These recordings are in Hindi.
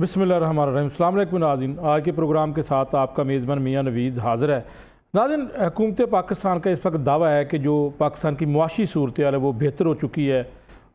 बिस्मिल्लाहिर्रहमानिर्रहीम। अस्सलाम वालेकुम नाज़रीन, आज के प्रोग्राम के साथ आपका मेज़बान मियाँ नवीद हाज़िर है। नाज़रीन, हुकूमत पाकिस्तान का इस वक्त दावा है कि जो पाकिस्तान की मुआशी सूरत हाल है वो बेहतर हो चुकी है,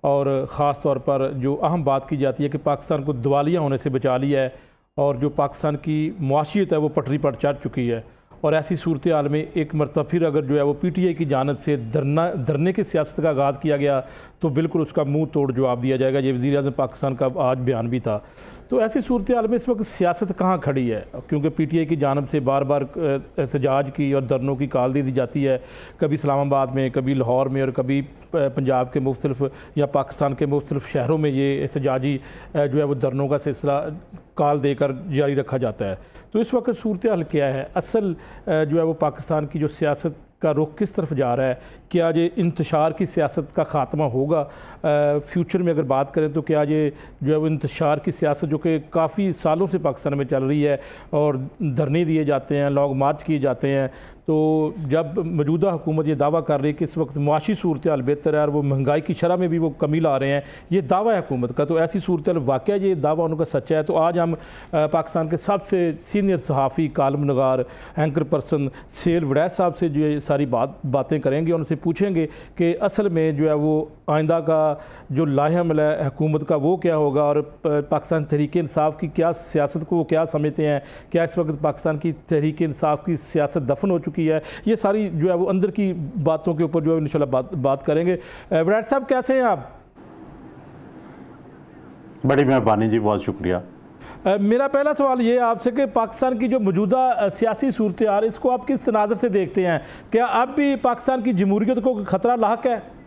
और ख़ास तौर पर जो अहम बात की जाती है कि पाकिस्तान को दिवालिया होने से बचा लिया है, और जो पाकिस्तान की मुआशियत है वो पटरी पर चढ़ चुकी है। और ऐसी सूरत हाल में एक मरतबा फिर अगर जो है वो PTI की जानब से धरने की सियासत का आगाज़ किया गया तो बिल्कुल उसका मुँह तोड़ जवाब दिया जाएगा। ये वज़ीर-ए-आज़म पाकिस्तान का आज बयान भी था। तो ऐसी सूरत हाल में इस वक्त सियासत कहाँ खड़ी है, क्योंकि PTI की जानब से बार बार एहतजाज की और धरनों की कॉल दे दी जाती है, कभी इस्लामाबाद में, कभी लाहौर में, और कभी पंजाब के मुख्तलिफ या पाकिस्तान के मुख्तलिफ शहरों में ये एहतजाजी जो है वो धरनों का सिलसिला कॉल देकर जारी रखा जाता है। तो इस वक्त सूरत हाल क्या है, असल जो है वो पाकिस्तान की जो सियासत का रुख किस तरफ जा रहा है? क्या ये इंतशार की सियासत का ख़ात्मा होगा फ्यूचर में? अगर बात करें तो क्या ये जो है वो इंतशार की सियासत जो कि काफ़ी सालों से पाकिस्तान में चल रही है और धरने दिए जाते हैं, लॉन्ग मार्च किए जाते हैं, तो जब मौजूदा हुकूमत ये दावा कर रही है कि इस वक्त मुआशी सूरत हाल बेहतर है और वो महंगाई की शरह में भी वो कमी ला रहे हैं, ये दावा है हुकूमत का, तो ऐसी सूरत हाल वाक़या ये दावा उनका सच्चा है? तो आज हम पाकिस्तान के सबसे सीनियर सहाफ़ी, कालम नगार, एंकर पर्सन सेल वड़ैच साहब से जो है सारी बातें करेंगे, उनसे पूछेंगे कि असल में जो है वो आइंदा का जो लाहेअमल है हुकूमत का वो क्या होगा, और पाकिस्तान तहरीक इंसाफ की क्या सियासत को वो क्या समझते हैं, क्या इस वक्त पाकिस्तान की तहरीक इंसाफ की सियासत दफन हो चुकी है? ये सारी जो है वो अंदर की बातों के ऊपर जो है इंशाल्लाह बात करेंगे। वड़ैच साहब कैसे हैं आप? बड़ी मेहरबानी जी, बहुत शुक्रिया। मेरा पहला सवाल ये आपसे कि पाकिस्तान की जो मौजूदा सियासी सूरत हाल है इसको आप किस तनाज़र से देखते हैं? क्या अब भी पाकिस्तान की जमहूरियत को ख़तरा लाहक है?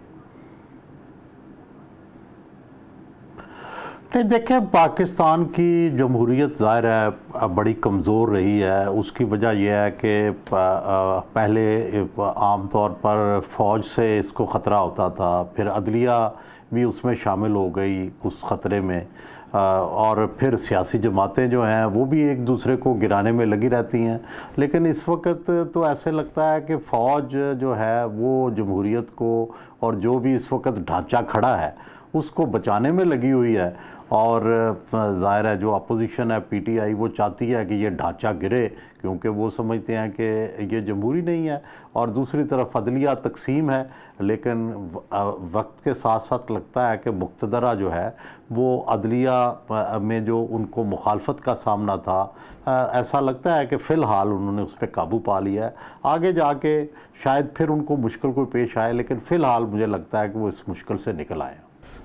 नहीं, देखें, पाकिस्तान की जमहूरियत ज़ाहिर है बड़ी कमज़ोर रही है। उसकी वजह यह है कि पहले आम तौर पर फ़ौज से इसको ख़तरा होता था, फिर अदलिया भी उसमें शामिल हो गई उस ख़तरे में, और फिर सियासी जमातें जो हैं वो भी एक दूसरे को गिराने में लगी रहती हैं। लेकिन इस वक्त तो ऐसे लगता है कि फ़ौज जो है वो जमहूरियत को और जो भी इस वक्त ढांचा खड़ा है उसको बचाने में लगी हुई है। और ज़ाहिर है जो अपोजिशन है PTI वो चाहती है कि ये ढांचा गिरे, क्योंकि वो समझते हैं कि ये जमहूरी नहीं है। और दूसरी तरफ अदलिया तकसीम है, लेकिन वक्त के साथ साथ लगता है कि मुक़्तदरा जो है वो अदलिया में जो उनको मुखालफत का सामना था, ऐसा लगता है कि फ़िलहाल उन्होंने उस पर काबू पा लिया है। आगे जाके शायद फिर उनको मुश्किल कोई पेश आए, लेकिन फ़िलहाल मुझे लगता है कि वो इस मुश्किल से निकल आए।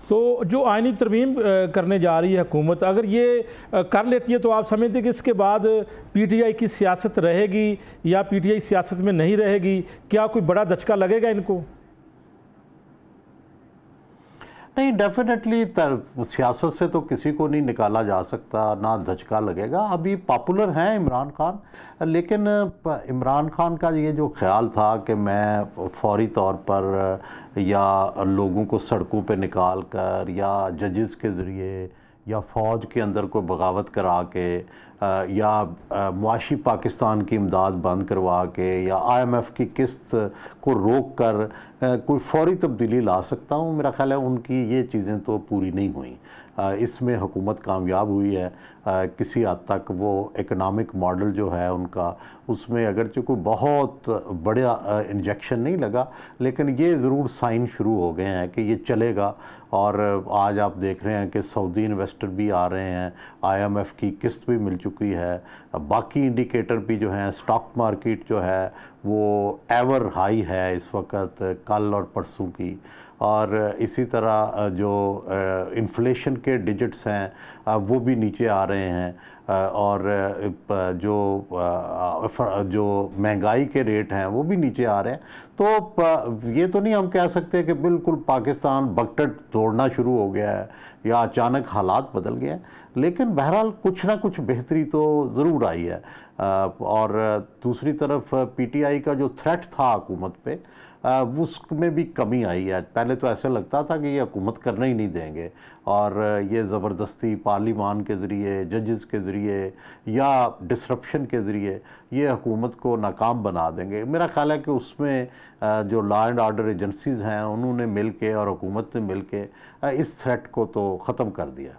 तो जो आइनी तरमीम करने जा रही है हुकूमत, अगर ये कर लेती है तो आप समझते हैं कि इसके बाद PTI की सियासत रहेगी या PTI सियासत में नहीं रहेगी? क्या कोई बड़ा धचका लगेगा इनको? नहीं, डेफिनेटली सियासत से तो किसी को नहीं निकाला जा सकता, ना धचका लगेगा। अभी पॉपुलर हैं इमरान खान, लेकिन इमरान खान का ये जो ख्याल था कि मैं फौरी तौर पर या लोगों को सड़कों पे निकाल कर या जजेस के ज़रिए या फ़ौज के अंदर कोई बगावत करा के या मुआशी पाकिस्तान की इमदाद बंद करवा के या IMF की किस्त को रोक कर कोई फौरी तब्दीली ला सकता हूँ, मेरा ख्याल है उनकी ये चीज़ें तो पूरी नहीं हुई। इसमें हुकूमत कामयाब हुई है किसी हद तक। वो इकनॉमिक मॉडल जो है उनका, उसमें अगरचे कोई बहुत बड़ा इंजेक्शन नहीं लगा, लेकिन ये ज़रूर साइन शुरू हो गए हैं कि ये चलेगा। और आज आप देख रहे हैं कि सऊदी इन्वेस्टर भी आ रहे हैं, IMF की किस्त भी मिल चुकी है, बाकी इंडिकेटर भी जो हैं, स्टॉक मार्केट जो है वो एवर हाई है इस वक्त, कल और परसों की। और इसी तरह जो इन्फ्लेशन के डिजिट्स हैं वो भी नीचे आ रहे हैं, और जो महंगाई के रेट हैं वो भी नीचे आ रहे हैं। तो ये तो नहीं हम कह सकते कि बिल्कुल पाकिस्तान बगटट दौड़ना शुरू हो गया है या अचानक हालात बदल गए हैं, लेकिन बहरहाल कुछ ना कुछ बेहतरी तो ज़रूर आई है। और दूसरी तरफ PTI का जो थ्रेट था हुकूमत पे, उसमें भी कमी आई है। पहले तो ऐसा लगता था कि ये हुकूमत करने ही नहीं देंगे, और ये ज़बरदस्ती पार्लिमान के ज़रिए, जजेस के ज़रिए या डिसरप्शन के ज़रिए ये हुकूमत को नाकाम बना देंगे। मेरा ख़्याल है कि उसमें जो लॉ एंड ऑर्डर एजेंसीज़ हैं उन्होंने मिल के और हुकूमत ने मिल के इस थ्रेट को तो ख़त्म कर दिया।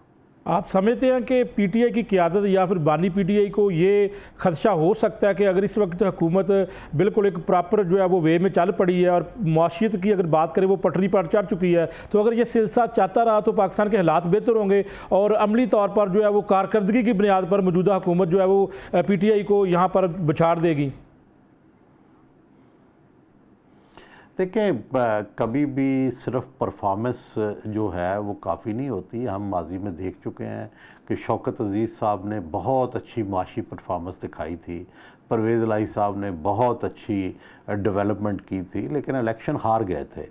आप समझते हैं कि पीटीआई की क़यादत या फिर बानी पीटीआई को ये खदशा हो सकता है कि अगर इस वक्त हुकूमत बिल्कुल एक प्रॉपर जो है वो वे में चल पड़ी है और मुआशियत की अगर बात करें वो पटरी पर चढ़ चुकी है, तो अगर ये सिलसिला चाहता रहा तो पाकिस्तान के हालात बेहतर होंगे और अमली तौर पर जो है वो कारकर्दगी की बुनियाद पर मौजूदा हुकूमत जो है वो पीटीआई को यहाँ पर बिछाड़ देगी? देखें, कभी भी सिर्फ परफॉर्मेंस जो है वो काफ़ी नहीं होती। हम माजी में देख चुके हैं कि शौकत अजीज़ साहब ने बहुत अच्छी माशी परफॉर्मेंस दिखाई थी, परवेज़ इलाही साहब ने बहुत अच्छी डेवलपमेंट की थी, लेकिन इलेक्शन हार गए थे।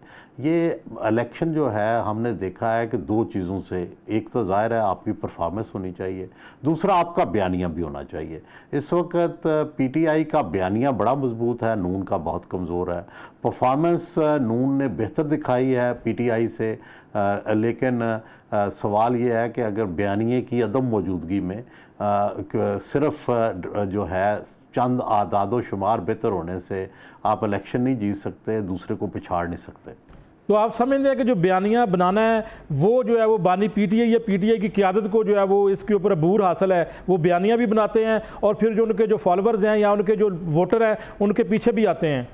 ये इलेक्शन जो है हमने देखा है कि दो चीज़ों से, एक तो ज़ाहिर है आपकी परफॉर्मेंस होनी चाहिए, दूसरा आपका बयानिया भी होना चाहिए। इस वक्त पीटीआई का बयानिया बड़ा मजबूत है, नून का बहुत कमज़ोर है। परफॉर्मेंस नून ने बेहतर दिखाई है पीटीआई से, लेकिन सवाल ये है कि अगर बयानिए की अदम मौजूदगी में सिर्फ जो है चंद आदादो शुमार बेहतर होने से आप इलेक्शन नहीं जीत सकते, दूसरे को पिछाड़ नहीं सकते। तो आप समझते हैं कि जो बयानिया बनाना है वो जो है वो बानी पीटीआई या पीटीआई की क़यादत को जो है वो इसके ऊपर अबूर हासिल है, वो बयानिया भी बनाते हैं और फिर जो उनके जो फॉलोअर्स हैं या उनके जो वोटर हैं उनके पीछे भी आते हैं?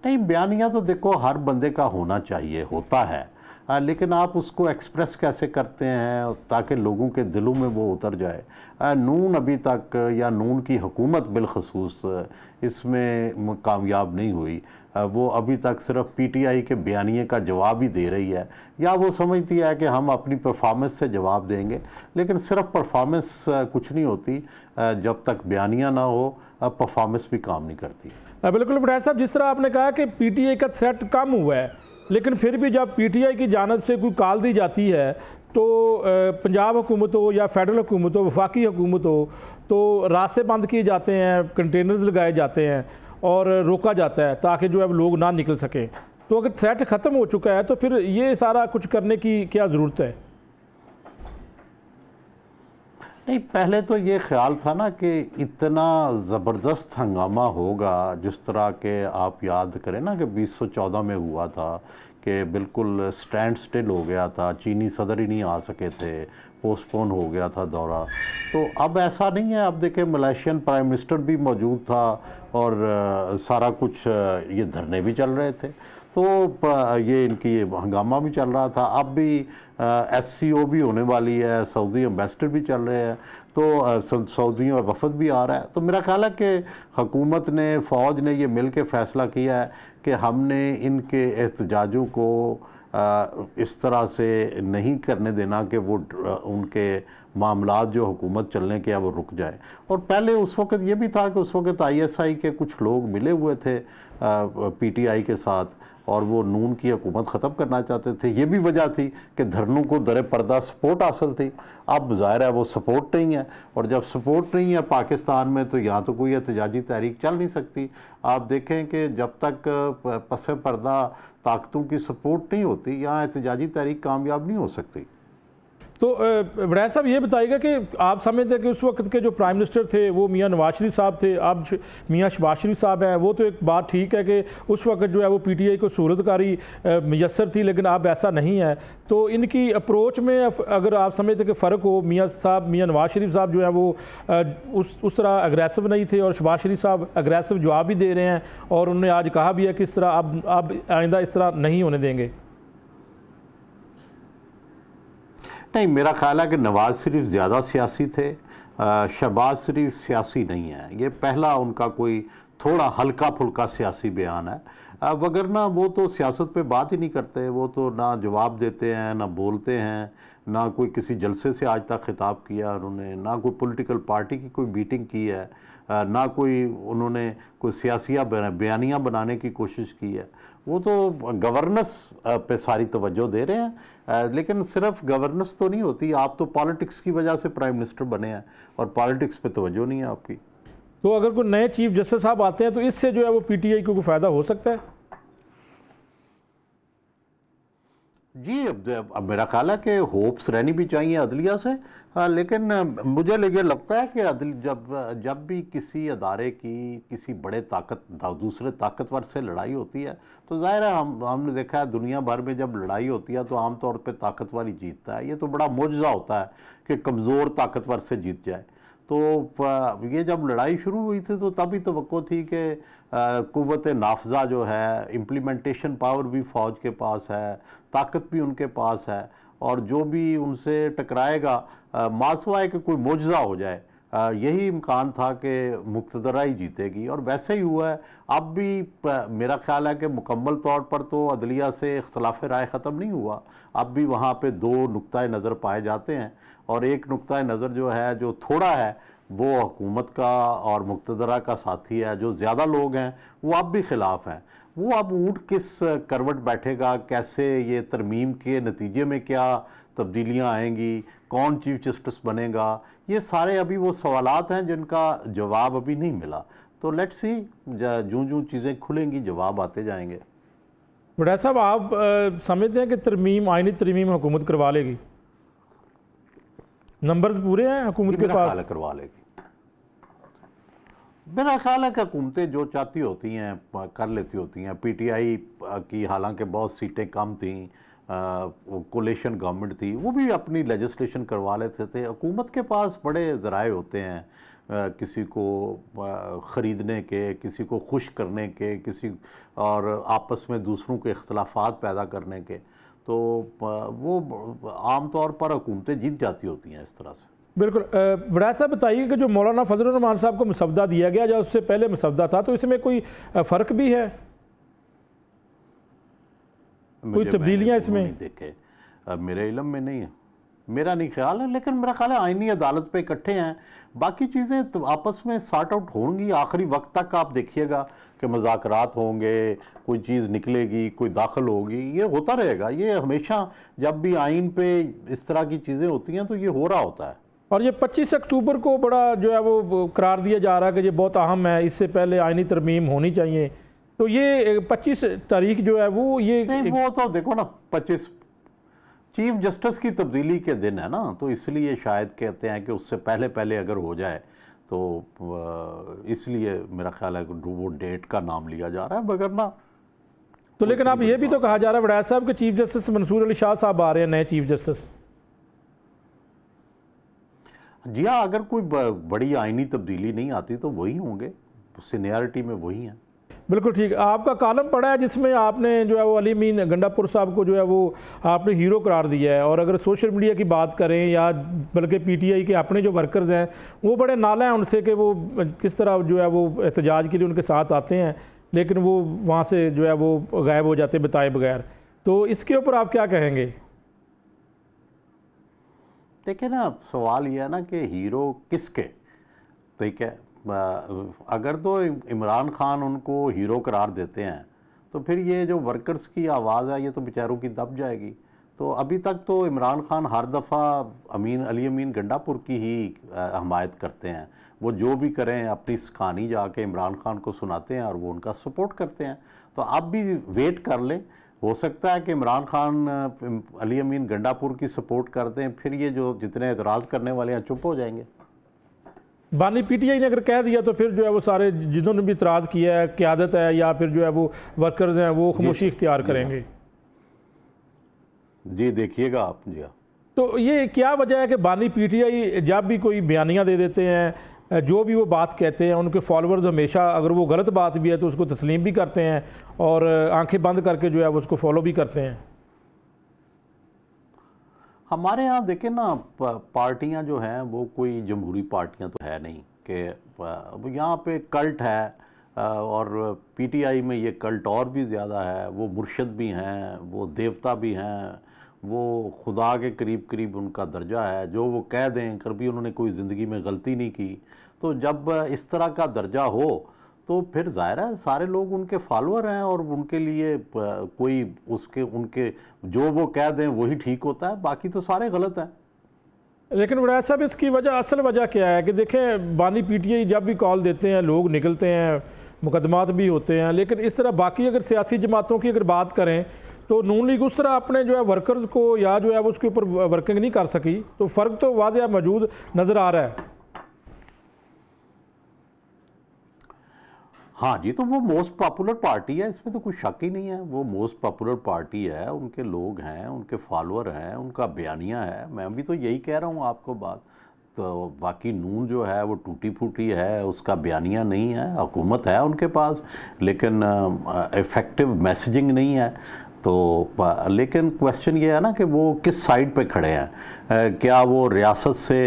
नहीं, बयानिया तो देखो हर बंदे का होना चाहिए, होता है, लेकिन आप उसको एक्सप्रेस कैसे करते हैं ताकि लोगों के दिलों में वो उतर जाए। नून अभी तक या नून की हुकूमत बिलखसूस इसमें कामयाब नहीं हुई। वो अभी तक सिर्फ पीटीआई के बयानिए का जवाब ही दे रही है, या वो समझती है कि हम अपनी परफॉर्मेंस से जवाब देंगे, लेकिन सिर्फ परफॉर्मेंस कुछ नहीं होती, जब तक बयानिया ना हो परफॉर्मेंस भी काम नहीं करती। बिल्कुल वड़ैच साहब, जिस तरह आपने कहा कि पीटीआई का थ्रेट कम हुआ है, लेकिन फिर भी जब पीटीआई की जानब से कोई कॉल दी जाती है तो पंजाब हुकूमत हो या फेडरल हुकूमत हो, वफाकी हुकूमत हो, तो रास्ते बंद किए जाते हैं, कंटेनर्स लगाए जाते हैं और रोका जाता है ताकि जो है लोग ना निकल सकें। तो अगर थ्रेट ख़त्म हो चुका है तो फिर ये सारा कुछ करने की क्या ज़रूरत है? नहीं, पहले तो ये ख्याल था ना कि इतना ज़बरदस्त हंगामा होगा, जिस तरह के आप याद करें ना कि 2014 में हुआ था कि बिल्कुल स्टैंड स्टिल हो गया था, चीनी सदर ही नहीं आ सके थे, पोस्टपोन हो गया था दौरा। तो अब ऐसा नहीं है। अब देखें, मलेशियन प्राइम मिनिस्टर भी मौजूद था और सारा कुछ, ये धरने भी चल रहे थे, तो ये इनकी हंगामा भी चल रहा था। अब भी SCO भी होने वाली है, सऊदी एम्बेसडर भी चल रहे हैं, तो सऊदी और वफद भी आ रहा है। तो मेरा ख्याल है कि हुकूमत ने, फ़ौज ने ये मिल के फ़ैसला किया है कि हमने इनके एहतजाजों को इस तरह से नहीं करने देना कि वो उनके मामलात जो हुकूमत चलने के वो रुक जाए। और पहले उस वक्त ये भी था कि उस वक्त ISI के कुछ लोग मिले हुए थे PTI के साथ और वो नून की हुकूमत ख़त्म करना चाहते थे। ये भी वजह थी कि धरनों को दर पर्दा सपोर्ट हासिल थी। अब ज़ाहिर है वो सपोर्ट नहीं है, और जब सपोर्ट नहीं है पाकिस्तान में तो यहाँ तो कोई एहतजाजी तहरीक चल नहीं सकती। आप देखें कि जब तक पस पर्दा ताकतों की सपोर्ट नहीं होती, यहाँ एहतजाजी तहरीक कामयाब नहीं हो सकती। तो वड़ैच साहब ये बताइएगा कि आप समझते हैं कि उस वक्त के जो प्राइम मिनिस्टर थे वो मियाँ नवाज शरीफ साहब थे, अब मियाँ शहबाज शरीफ साहब हैं। वो तो एक बात ठीक है कि उस वक्त जो है वो PTI को सहूलतकारी मैसर थी, लेकिन अब ऐसा नहीं है। तो इनकी अप्रोच में अगर आप समझते हैं कि फ़र्क हो, मियाँ नवाज शरीफ साहब जो है वो उस तरह अग्रेसिव नहीं थे और शहबाज शरीफ साहब अग्रेसिव जवाब भी दे रहे हैं और उन्होंने आज कहा भी है कि इस तरह अब आइंदा इस तरह नहीं होने देंगे। नहीं, मेरा ख्याल है कि नवाज शरीफ ज़्यादा सियासी थे, शहबाज शरीफ सियासी नहीं है। ये पहला उनका कोई थोड़ा हल्का फुल्का सियासी बयान है, वगरना वो तो सियासत पे बात ही नहीं करते। वो तो ना जवाब देते हैं, ना बोलते हैं, ना कोई किसी जलसे से आज तक खिताब किया उन्होंने, ना कोई पॉलिटिकल पार्टी की कोई मीटिंग की है, ना कोई उन्होंने कोई सियासिया बयानियाँ बनाने की कोशिश की है। वो तो गवर्नेंस पे सारी तवज्जो दे रहे हैं, लेकिन सिर्फ गवर्नेंस तो नहीं होती। आप तो पॉलिटिक्स की वजह से प्राइम मिनिस्टर बने हैं और पॉलिटिक्स पे तवज्जो नहीं है आपकी। तो अगर कोई नए चीफ जस्टिस साहब आते हैं तो इससे जो है वो PTI को कोई फ़ायदा हो सकता है? जी, अब मेरा ख्याल है कि होप्स रहनी भी चाहिए अदलिया से। लेकिन मुझे ये लगता है कि जब भी किसी अदारे की किसी बड़े दूसरे ताकतवर से लड़ाई होती है तो जाहिर है हमने देखा है दुनिया भर में जब लड़ाई होती है तो आमतौर पे ताकतवर ही जीतता है। ये तो बड़ा मुआजिज़ा होता है कि कमज़ोर ताकतवर से जीत जाए। तो ये जब लड़ाई शुरू हुई थी तो तभी तवक्को थी कि कुव्वत नाफजा जो है, इम्प्लीमेंटेशन पावर भी फ़ौज के पास है, ताकत भी उनके पास है, और जो भी उनसे टकराएगा मासवाए कि कोई मुआजिज़ा हो जाए, यही इम्कान था कि मुक़्तदरा ही जीतेगी, और वैसे ही हुआ है। अब भी मेरा ख्याल है कि मुकम्मल तौर पर तो अदलिया से इख्तलाफ राय ख़त्म नहीं हुआ। अब भी वहाँ पे दो नुक्ताए नज़र पाए जाते हैं, और एक नुक्ताए नज़र जो है जो थोड़ा है वो हुकूमत का और मुक़्तदरा का साथी है। जो ज़्यादा लोग हैं वो अब भी ख़िलाफ़ हैं। वो अब ऊँट किस करवट बैठेगा, कैसे ये तरमीम के नतीजे में क्या तब्दीलियाँ आएंगी, कौन चीफ जस्टिस बनेगा, ये सारे अभी वो सवालात हैं जिनका जवाब अभी नहीं मिला। तो लेट्स सी, जूँ चीज़ें खुलेंगी जवाब आते जाएंगे। बड़ा साहब, आप समझते हैं कि आइनी तरमीम हुकूमत करवा लेगी? नंबर्स पूरे हैं हुकूमत के पास? करवा लेगी। मेरा ख्याल है कि हुकूमतें जो चाहती होती हैं कर लेती होती हैं। पीटीआई की हालांकि बहुत सीटें कम थी, कोलेशन गवर्नमेंट थी, वो भी अपनी लेजिस्लेशन करवा लेते थे। हुकूमत के पास बड़े ज़राए होते हैं, किसी को ख़रीदने के, किसी को खुश करने के, किसी और आपस में दूसरों के इख्तलाफात पैदा करने के। तो वो आम तौर पर हुकूमतें जीत जाती होती हैं इस तरह से। बिल्कुल। बड़ा साहब बताइए कि जो मौलाना फजलुर रहमान साहब को मसवदा दिया गया या उससे पहले मसवदा था, तो इसमें कोई फ़र्क भी है, कोई तब्दीलियाँ इसमें? नहीं देखे, मेरे इल्म में नहीं है, मेरा नहीं ख्याल है। लेकिन मेरा ख्याल है आईनी अदालत पे इकट्ठे हैं, बाकी चीज़ें तो आपस में सॉर्ट आउट होंगी। आखिरी वक्त तक आप देखिएगा कि मुज़ाकरात होंगे, कोई चीज़ निकलेगी, कोई दाखिल होगी, ये होता रहेगा। ये हमेशा जब भी आइन पे इस तरह की चीज़ें होती हैं तो ये हो रहा होता है। और ये 25 अक्टूबर को बड़ा जो है वो करार दिया जा रहा है कि ये बहुत अहम है, इससे पहले आइनी तरमीम होनी चाहिए। तो ये 25 तारीख जो है वो ये नहीं, वो तो देखो ना, 25 चीफ जस्टिस की तब्दीली के दिन है ना, तो इसलिए शायद कहते हैं कि उससे पहले पहले अगर हो जाए तो इसलिए मेरा ख्याल है कि वो डेट का नाम लिया जा रहा है, बगैर ना। तो लेकिन अब ये भी तो कहा जा रहा है वड़ैच साहब के चीफ जस्टिस मंसूर अली शाह साहब आ रहे हैं, नए चीफ जस्टिस। जी हाँ, अगर कोई बड़ी आईनी तब्दीली नहीं आती तो वही होंगे, सीनियरिटी में वही हैं। बिल्कुल ठीक। आपका कॉलम पढ़ा है जिसमें आपने जो है वो अली अमीन गंडापुर साहब को जो है वो आपने हीरो करार दिया है, और अगर सोशल मीडिया की बात करें या बल्कि पीटीआई के अपने जो वर्कर्स हैं वो बड़े नाला हैं उनसे कि वो किस तरह जो है वो एहतजाज के लिए उनके साथ आते हैं, लेकिन वो वहाँ से जो है वो गायब हो जाते बताए बगैर। तो इसके ऊपर आप क्या कहेंगे? देखिए ना, सवाल यह है ना कि हीरो किसके, ठीक है, अगर तो इमरान खान उनको हीरो करार देते हैं तो फिर ये जो वर्कर्स की आवाज़ है ये तो बेचारों की दब जाएगी। तो अभी तक तो इमरान खान हर दफ़ा अली अमीन गंडापुर की ही हमायत करते हैं। वो जो भी करें अपनी कहानी जाके इमरान खान को सुनाते हैं और वो उनका सपोर्ट करते हैं। तो आप भी वेट कर लें, हो सकता है कि इमरान खान अली अमीन गंडापुर की सपोर्ट कर दें, फिर ये जो जितने एतराज़ करने वाले हैं चुप हो जाएंगे। बानी पीटीआई ने अगर कह दिया तो फिर जो है वो सारे जिन्होंने भी इतराज़ किया है, क़यादत है या फिर जो है वो वर्कर्स हैं, वो खामोशी इख्तियार करेंगे। जी देखिएगा आप। जी हाँ। तो ये क्या वजह है कि बानी पीटीआई जब भी कोई बयानियाँ दे देते हैं, जो भी वो बात कहते हैं, उनके फॉलोअर्स हमेशा अगर वो गलत बात भी है तो उसको तस्लीम भी करते हैं और आंखें बंद करके जो है वो उसको फॉलो भी करते हैं? हमारे यहाँ देखें ना, पार्टियाँ जो हैं वो कोई जमहूरी पार्टियाँ तो है नहीं कि यहाँ पे कल्ट है, और पीटीआई में ये कल्ट और भी ज़्यादा है। वो मुर्शद भी हैं, वो देवता भी हैं, वो खुदा के करीब करीब उनका दर्जा है। जो वो कह दें, कभी उन्होंने कोई ज़िंदगी में गलती नहीं की। तो जब इस तरह का दर्जा हो तो फिर ज़ाहिर है सारे लोग उनके फॉलोअर हैं और उनके लिए कोई उनके जो वो कह दें वही ठीक होता है, बाकी तो सारे गलत हैं। लेकिन वड़ैच साहब, इसकी वजह, असल वजह क्या है कि देखें बानी पीटीआई जब भी कॉल देते हैं लोग निकलते हैं, मुकदमात भी होते हैं, लेकिन इस तरह बाकी अगर सियासी जमातों की अगर बात करें तो नून लीग उस तरह अपने जो है वर्कर्स को या जो है वो उसके ऊपर वर्किंग नहीं कर सकी, तो फ़र्क तो वाज़ेह मौजूद नज़र आ रहा है। हाँ जी, तो वो मोस्ट पॉपुलर पार्टी है, इसमें तो कुछ शक ही नहीं है। वो मोस्ट पॉपुलर पार्टी है, उनके लोग हैं, उनके फॉलोअर हैं, उनका बयानिया है। मैं भी तो यही कह रहा हूँ आपको बात। तो बाकी नून जो है वो टूटी फूटी है, उसका बयानिया नहीं है। हुकूमत है उनके पास, लेकिन इफ़ेक्टिव मैसेजिंग नहीं है। तो लेकिन क्वेश्चन ये है ना कि वो किस साइड पे खड़े हैं। क्या वो रियासत से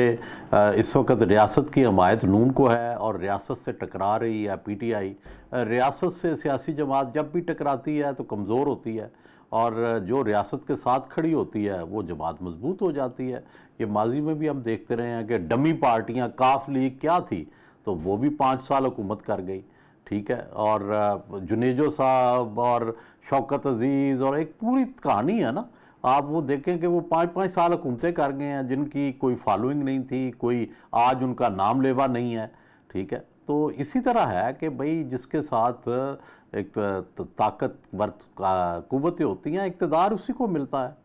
इस वक्त रियासत की हमायत नून को है और रियासत से टकरा रही है पीटीआई। रियासत से सियासी जमात जब भी टकराती है तो कमज़ोर होती है, और जो रियासत के साथ खड़ी होती है वो जमात मजबूत हो जाती है। ये माजी में भी हम देखते रहे हैं कि डमी पार्टियां, काफ लीग क्या थी, तो वो भी 5 साल हुकूमत कर गई, ठीक है। और जुनेजो साहब और शौकत अजीज़ और एक पूरी कहानी है ना। आप वो देखें कि वो 5-5 साल हुकूमतें कर गए हैं, जिनकी कोई फॉलोइंग नहीं थी, कोई आज उनका नाम लेवा नहीं है, ठीक है। तो इसी तरह है कि भाई जिसके साथ एक ताकतवर कुव्वतें होती हैं, इक़्तिदार उसी को मिलता है।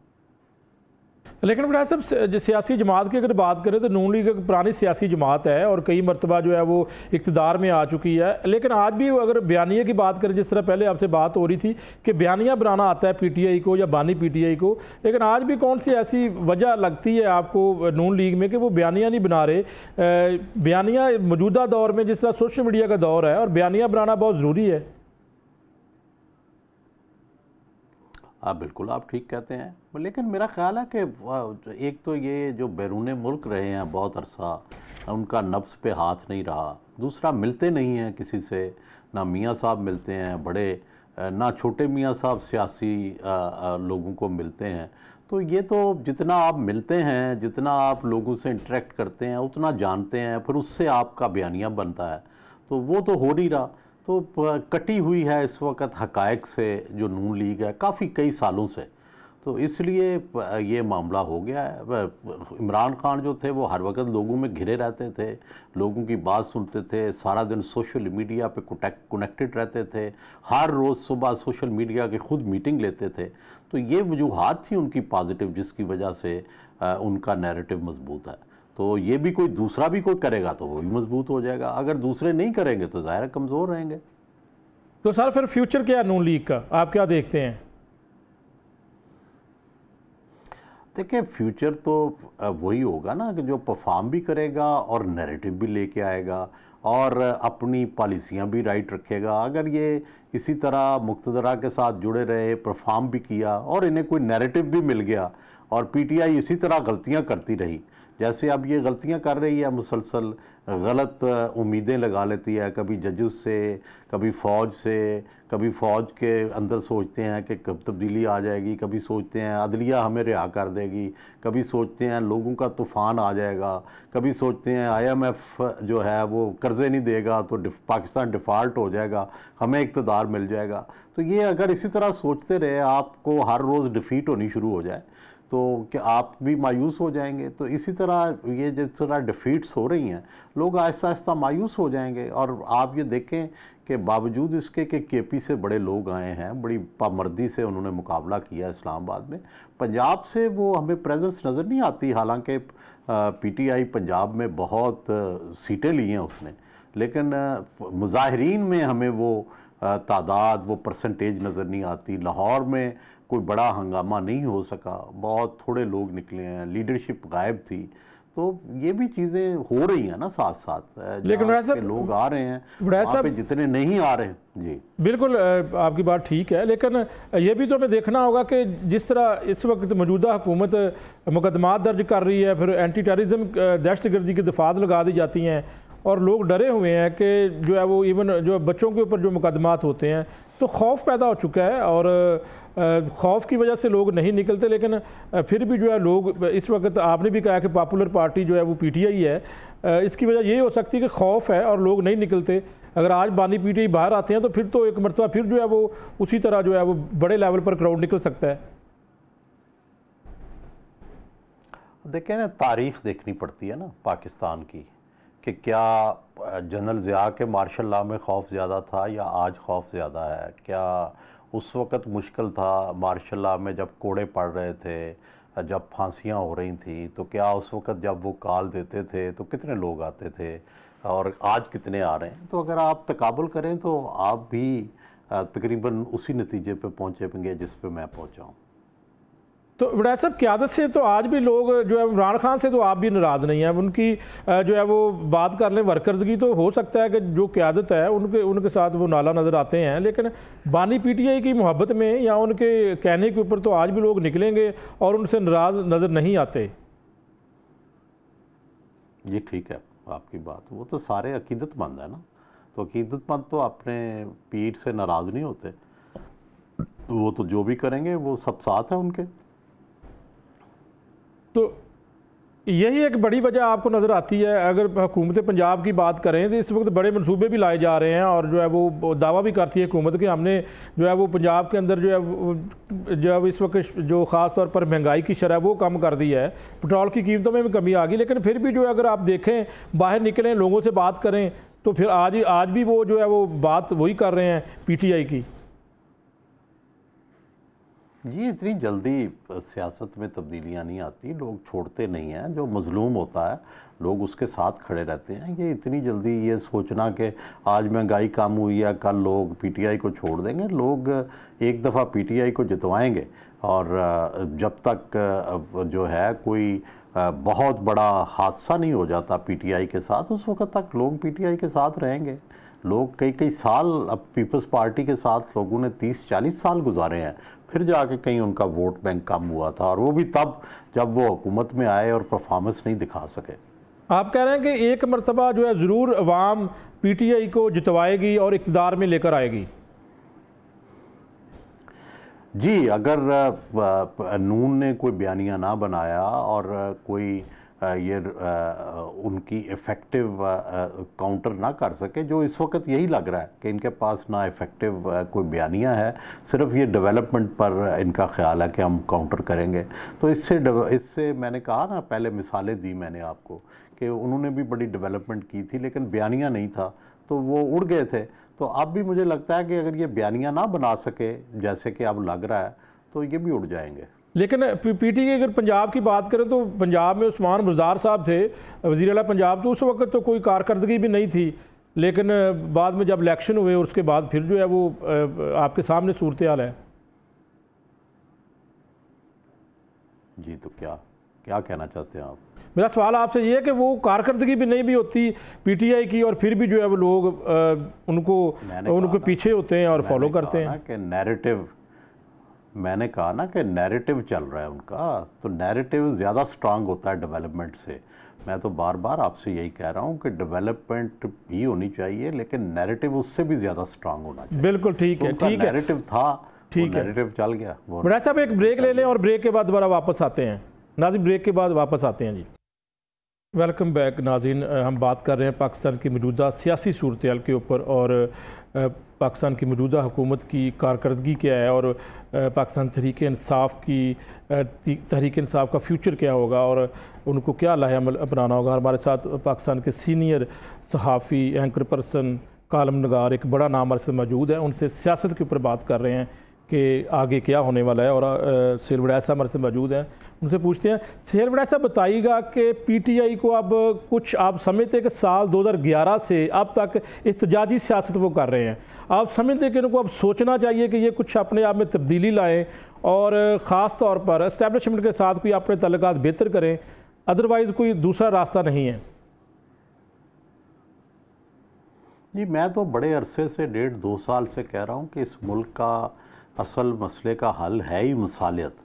लेकिन बड़ा साहब, सियासी जमात की अगर बात करें तो नून लीग एक पुरानी सियासी जमात है और कई मरतबा जो है वो इक़्तिदार में आ चुकी है। लेकिन आज भी अगर बयानिया की बात करें, जिस तरह पहले आपसे बात हो रही थी कि बयानिया बनाना आता है पीटीआई को या बानी पीटीआई को, लेकिन आज भी कौन सी ऐसी वजह लगती है आपको नून लीग में कि वो बयानिया नहीं बना रहे? बयानिया मौजूदा दौर में जिस तरह सोशल मीडिया का दौर है, और बयानिया बनाना बहुत ज़रूरी है। आप बिल्कुल आप ठीक कहते हैं, लेकिन मेरा ख्याल है कि एक तो ये जो बैरून मुल्क रहे हैं बहुत अरसा, उनका नफ्स पे हाथ नहीं रहा। दूसरा, मिलते नहीं हैं किसी से, ना मियाँ साहब मिलते हैं बड़े, ना छोटे मियाँ साहब सियासी लोगों को मिलते हैं। तो ये तो जितना आप मिलते हैं, जितना आप लोगों से इंटरेक्ट करते हैं, उतना जानते हैं, फिर उससे आपका बयानिया बनता है। तो वो तो हो नहीं रहा। तो कटी हुई है इस वक्त हकायक से जो नून लीग है, काफ़ी कई सालों से। तो इसलिए ये मामला हो गया है। इमरान खान जो थे वो हर वक्त लोगों में घिरे रहते थे, लोगों की बात सुनते थे, सारा दिन सोशल मीडिया पे कनेक्टेड रहते थे, हर रोज़ सुबह सोशल मीडिया की खुद मीटिंग लेते थे। तो ये वजूहात थी उनकी पॉजिटिव, जिसकी वजह से उनका नैरेटिव मजबूत है। तो ये भी कोई दूसरा भी कोई करेगा तो वो भी मजबूत हो जाएगा। अगर दूसरे नहीं करेंगे तो ज़ाहिर कमज़ोर रहेंगे। तो सर फिर फ्यूचर क्या है नून लीग का, आप क्या देखते हैं? देखिए, फ्यूचर तो वही होगा ना कि जो परफॉर्म भी करेगा और नैरेटिव भी लेके आएगा और अपनी पॉलिसियां भी राइट रखेगा। अगर ये इसी तरह मुक्तदरा के साथ जुड़े रहे, परफॉर्म भी किया और इन्हें कोई नैरेटिव भी मिल गया और पीटीआई इसी तरह गलतियां करती रही, जैसे अब ये गलतियां कर रही है, मुसलसल गलत उम्मीदें लगा लेती है, कभी जजेस से, कभी फ़ौज से, कभी फ़ौज के अंदर सोचते हैं कि कब तब्दीली आ जाएगी, कभी सोचते हैं अदलिया हमें रिहा कर देगी, कभी सोचते हैं लोगों का तूफ़ान आ जाएगा, कभी सोचते हैं IMF जो है वो कर्ज़े नहीं देगा तो पाकिस्तान डिफ़ॉल्ट हो जाएगा, हमें इक़्तिदार मिल जाएगा। तो ये अगर इसी तरह सोचते रहे, आपको हर रोज़ डिफ़ीट होनी शुरू हो जाए, तो क्या आप भी मायूस हो जाएंगे। तो इसी तरह ये जिस तरह डिफीट्स हो रही हैं, लोग आहिस्ता आहिस्ता मायूस हो जाएंगे। और आप ये देखें कि बावजूद इसके कि KP से बड़े लोग आए हैं, बड़ी पामर्दी से उन्होंने मुकाबला किया इस्लामाबाद में, पंजाब से वो हमें प्रेजेंस नज़र नहीं आती। हालांकि PTI पंजाब में बहुत सीटें ली हैं उसने, लेकिन मुजाहिरीन में हमें वो तादाद, वो परसेंटेज नज़र नहीं आती। लाहौर में कोई बड़ा हंगामा नहीं हो सका, बहुत थोड़े लोग निकले हैं, लीडरशिप गायब थी। तो ये भी चीज़ें हो रही हैं ना साथ साथ, लेकिन वैसे लोग आ रहे हैं वहाँ पे, जितने नहीं आ रहे। जी बिल्कुल, आपकी बात ठीक है, लेकिन ये भी तो हमें देखना होगा कि जिस तरह इस वक्त मौजूदा हुकूमत मुकदमात दर्ज कर रही है, फिर एंटी टेररिज्म दहशतगर्दी की दफात लगा दी जाती हैं और लोग डरे हुए हैं कि जो है वो इवन जो बच्चों के ऊपर जो मुकदमात होते हैं, तो खौफ पैदा हो चुका है और खौफ की वजह से लोग नहीं निकलते। लेकिन फिर भी जो है लोग इस वक्त, आपने भी कहा कि पॉपुलर पार्टी जो है वो PTI है, इसकी वजह ये हो सकती है कि खौफ है और लोग नहीं निकलते। अगर आज बानी PTI बाहर आते हैं तो फिर तो एक मरतबा फिर जो है वो उसी तरह जो है वो बड़े लेवल पर क्राउड निकल सकता है। देखें ना, तारीख देखनी पड़ती है ना पाकिस्तान की, कि क्या जनरल ज़िया के मार्शल लॉ में खौफ ज़्यादा था या आज खौफ ज़्यादा है। क्या उस वक़्त मुश्किल था। मार्शल लॉ में जब कोड़े पड़ रहे थे, जब फांसियां हो रही थी, तो क्या उस वक़्त जब वो कॉल देते थे तो कितने लोग आते थे और आज कितने आ रहे हैं? तो अगर आप तकाबुल करें तो आप भी तकरीबन उसी नतीजे पे पहुँचेंगे जिस पे मैं पहुँचा हूँ। तो वड़ैच साहब, क़यादत से तो आज भी लोग जो है इमरान खान से तो आप भी नाराज़ नहीं हैं, उनकी जो है वो बात कर लें वर्कर्स की, तो हो सकता है कि जो क़यादत है उनके उनके साथ वो नाला नज़र आते हैं, लेकिन बानी पीटीआई की मोहब्बत में या उनके कहने के ऊपर तो आज भी लोग निकलेंगे और उनसे नाराज़ नज़र नहीं आते। ये ठीक है आपकी बात, वो तो सारे अकीदतमंद है ना, तो अकीदतमंद तो अपने पीर से नाराज़ नहीं होते, वो तो जो भी करेंगे वो सब साथ है उनके। तो यही एक बड़ी वजह आपको नज़र आती है। अगर हुकूमत पंजाब की बात करें तो इस वक्त बड़े मनसूबे भी लाए जा रहे हैं और जो है वो दावा भी करती है हुकूमत कि हमने जो है वो पंजाब के अंदर जो है इस वक्त जो ख़ास तौर पर महंगाई की शरह वो कम कर दी है, पेट्रोल की कीमतों में भी कमी आ गई, लेकिन फिर भी जो है अगर आप देखें, बाहर निकलें, लोगों से बात करें, तो फिर आज भी वो जो है वो बात वही कर रहे हैं पीटीआई की। जी, इतनी जल्दी सियासत में तब्दीलियां नहीं आती, लोग छोड़ते नहीं हैं। जो मजलूम होता है लोग उसके साथ खड़े रहते हैं। ये इतनी जल्दी ये सोचना कि आज महंगाई कम हुई है कल लोग पीटीआई को छोड़ देंगे, लोग एक दफ़ा पीटीआई को जितवाएंगे और जब तक जो है कोई बहुत बड़ा हादसा नहीं हो जाता पीटीआई के साथ, उस वक्त तक लोग पीटीआई के साथ रहेंगे। लोग कई कई साल अब पीपल्स पार्टी के साथ लोगों ने 30-40 साल गुजारे हैं, फिर जाके कहीं उनका वोट बैंक कम हुआ था, और वो भी तब जब वो हुकूमत में आए और परफॉर्मेंस नहीं दिखा सके। आप कह रहे हैं कि एक मरतबा जो है ज़रूर अवाम पीटीआई को जितवाएगी और इक़्तिदार में लेकर आएगी। जी, अगर नून ने कोई बयानिया ना बनाया और कोई ये उनकी इफ़ेक्टिव काउंटर ना कर सके, जो इस वक्त यही लग रहा है कि इनके पास ना इफ़ेक्टिव कोई बयानिया है, सिर्फ ये डेवलपमेंट पर इनका ख्याल है कि हम काउंटर करेंगे, तो इससे मैंने कहा ना, पहले मिसालें दी मैंने आपको कि उन्होंने भी बड़ी डेवलपमेंट की थी लेकिन बयानिया नहीं था तो वो उड़ गए थे। तो अब भी मुझे लगता है कि अगर ये बयानिया ना बना सके जैसे कि अब लग रहा है, तो ये भी उड़ जाएंगे। लेकिन पीटी की अगर पंजाब की बात करें तो पंजाब में उस्मान बुज़दार साहब थे वज़ीर आला पंजाब, तो उस वक्त तो कोई कारकर्दगी भी नहीं थी, लेकिन बाद में जब इलेक्शन हुए उसके बाद फिर जो है वो आपके सामने सूरत हाल है। जी, तो क्या कहना चाहते हैं आप? मेरा सवाल आपसे ये है कि वो कारकर्दगी भी नहीं भी होती पीटीआई की, और फिर भी जो है वो लोग उनको पीछे होते हैं और फॉलो करते हैं कि नैरेटिव, मैंने कहा ना कि नैरेटिव चल रहा है उनका, तो नैरेटिव ज़्यादा स्ट्रांग होता है डेवलपमेंट से। मैं तो बार बार आपसे यही कह रहा हूँ कि डेवलपमेंट भी होनी चाहिए लेकिन नैरेटिव उससे भी ज़्यादा स्ट्रांग होना चाहिए। बिल्कुल ठीक है, ठीक है, नैरेटिव था, ठीक है, नैरेटिव चल गया। बड़ा साहब एक ब्रेक ले लें और ब्रेक के बाद दोबारा वापस आते हैं। नाज़रीन, ब्रेक के बाद वापस आते हैं जी। वेलकम बैक नाज़रीन, हम बात कर रहे हैं पाकिस्तान की मौजूदा सियासी सूरत हाल के ऊपर और पाकिस्तान की मौजूदा हुकूमत की कारकर्दगी क्या है और पाकिस्तान तहरीक इंसाफ का फ्यूचर क्या होगा और उनको क्या लाहेअमल अपनाना होगा। हमारे साथ पाकिस्तान के सीनियर सहाफ़ी, एंकर पर्सन, कालम नगार, एक बड़ा नाम हमारे साथ मौजूद है। उनसे सियासत के ऊपर बात कर रहे हैं कि आगे क्या होने वाला है, और सेल वड़ैच साहब हमारे से मौजूद हैं, उनसे पूछते हैं। सेल वड़ैच साहब, बताइएगा कि पीटीआई को अब कुछ आप समझते हैं कि साल 2011 से अब तक इhtजाजी सियासत वो कर रहे हैं, आप समझते हैं कि इनको अब सोचना चाहिए कि ये कुछ अपने आप में तब्दीली लाएँ और ख़ास तौर पर इस्टेब्लिशमेंट के साथ कोई अपने तल्लुकात बेहतर करें, अदरवाइज़ कोई दूसरा रास्ता नहीं है? जी, मैं तो बड़े अरसे से 1.5-2 साल से कह रहा हूँ कि इस मुल्क का असल मसले का हल है ही मसालियत,